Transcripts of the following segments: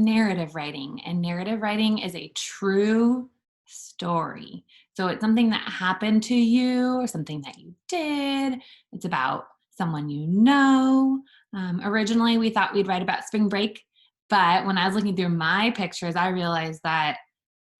narrative writing, and narrative writing is a true story. So it's something that happened to you or something that you did. It's about someone you know. Originally, we thought we'd write about spring break, but when I was looking through my pictures, I realized that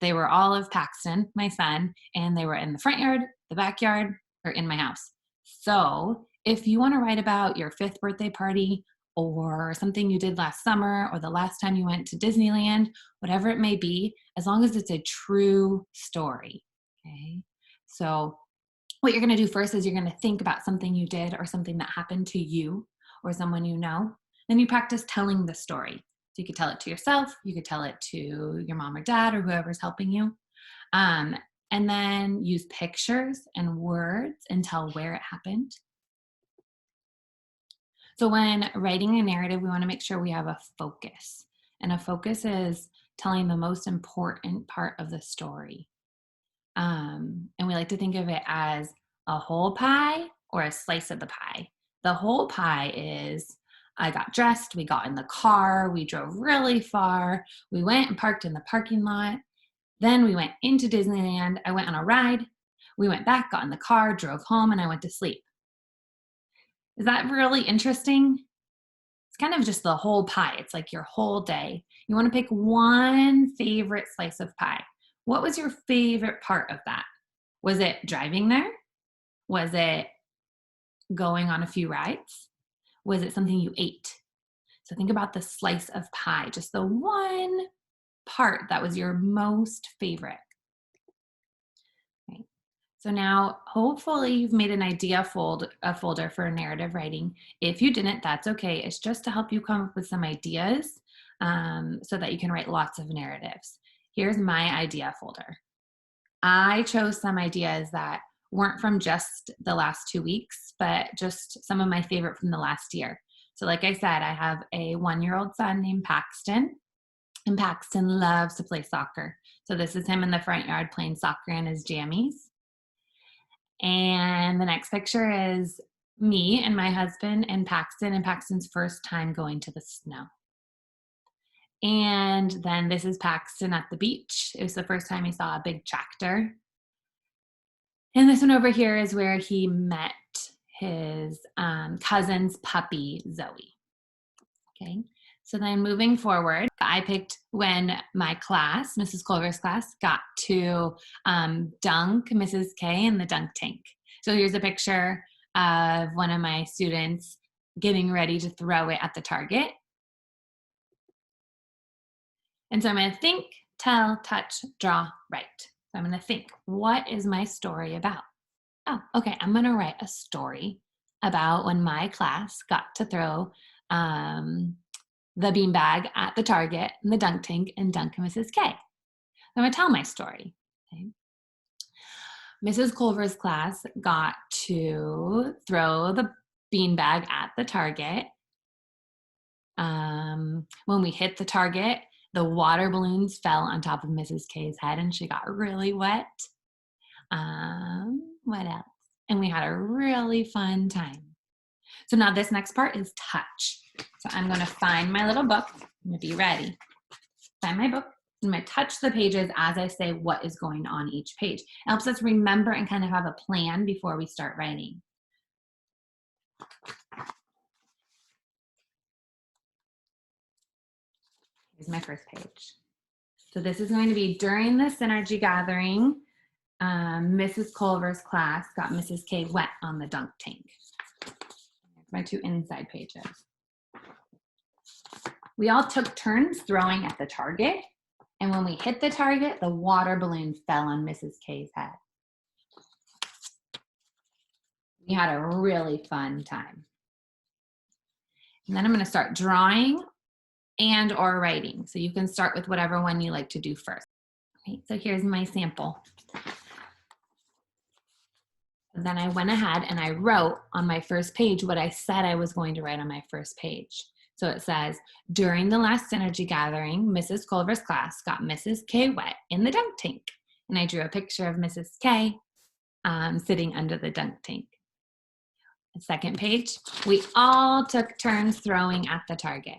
they were all of Paxton, my son, and they were in the front yard, the backyard, or in my house. So if you want to write about your fifth birthday party or something you did last summer or the last time you went to Disneyland, whatever it may be, as long as it's a true story. Okay. So what you're going to do first is you're going to think about something you did or something that happened to you or someone you know. Then you practice telling the story. So you could tell it to yourself, you could tell it to your mom or dad or whoever's helping you. Um, and then use pictures and words and tell where it happened. So when writing a narrative, we want to make sure we have a focus. And a focus is telling the most important part of the story. And we like to think of it as a whole pie or a slice of the pie. The whole pie is I got dressed, we got in the car, we drove really far, we went and parked in the parking lot. Then we went into Disneyland. I went on a ride. We went back, got in the car, drove home, and I went to sleep. Is that really interesting? It's kind of just the whole pie. It's like your whole day. You want to pick one favorite slice of pie. What was your favorite part of that? Was it driving there? Was it going on a few rides? Was it something you ate? So think about the slice of pie, just the one part that was your most favorite. Right. So now hopefully you've made an idea a folder for narrative writing. If you didn't, that's okay. It's just to help you come up with some ideas so that you can write lots of narratives. Here's my idea folder. I chose some ideas that weren't from just the last 2 weeks, but just some of my favorite from the last year. So like I said, I have a 1-year-old son named Paxton, and Paxton loves to play soccer. So this is him in the front yard playing soccer in his jammies. And the next picture is me and my husband and Paxton's first time going to the snow. And then this is Paxton at the beach. It was the first time he saw a big tractor. And this one over here is where he met his cousin's puppy, Zoe. Okay, so then moving forward, I picked when my class, Mrs. Culver's class, got to dunk Mrs. K in the dunk tank. So here's a picture of one of my students getting ready to throw it at the target. And so I'm going to think, tell, touch, draw, write. So I'm going to think, what is my story about? Oh, okay, I'm going to write a story about when my class got to throw the beanbag at the target in the dunk tank and dunk Mrs. K. I'm going to tell my story. Okay. Mrs. Culver's class got to throw the beanbag at the target. When we hit the target, the water balloons fell on top of Mrs. K's head and she got really wet. What else? And we had a really fun time. So now this next part is touch. So I'm going to find my little book. I'm going to be ready. Find my book. I'm going to touch the pages as I say what is going on each page. It helps us remember and kind of have a plan before we start writing. Here's my first page. So this is going to be during the synergy gathering. Mrs. Culver's class got Mrs. K wet on the dunk tank. My 2 inside pages. We all took turns throwing at the target, and when we hit the target, the water balloon fell on Mrs. K's head. We had a really fun time. And then I'm going to start drawing and or writing. So you can start with whatever one you like to do first. Okay, so here's my sample. And then I went ahead and I wrote on my first page what I said I was going to write on my first page. So it says, during the last synergy gathering, Mrs. Culver's class got Mrs. K wet in the dunk tank. And I drew a picture of Mrs. K sitting under the dunk tank. The second page, we all took turns throwing at the target.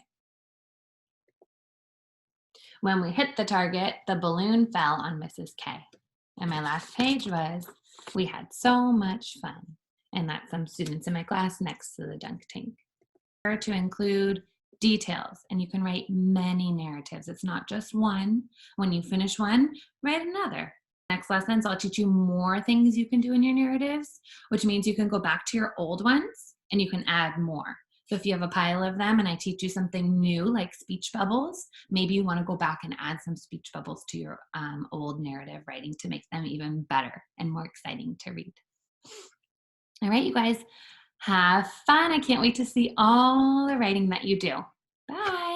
When we hit the target, the balloon fell on Mrs. K. And my last page was, we had so much fun. And that's some students in my class next to the dunk tank. To include details, and you can write many narratives. It's not just one. When you finish one, write another. Next lessons, I'll teach you more things you can do in your narratives, which means you can go back to your old ones and you can add more. So if you have a pile of them and I teach you something new like speech bubbles, maybe you want to go back and add some speech bubbles to your old narrative writing to make them even better and more exciting to read. All right, you guys, have fun. I can't wait to see all the writing that you do. Bye.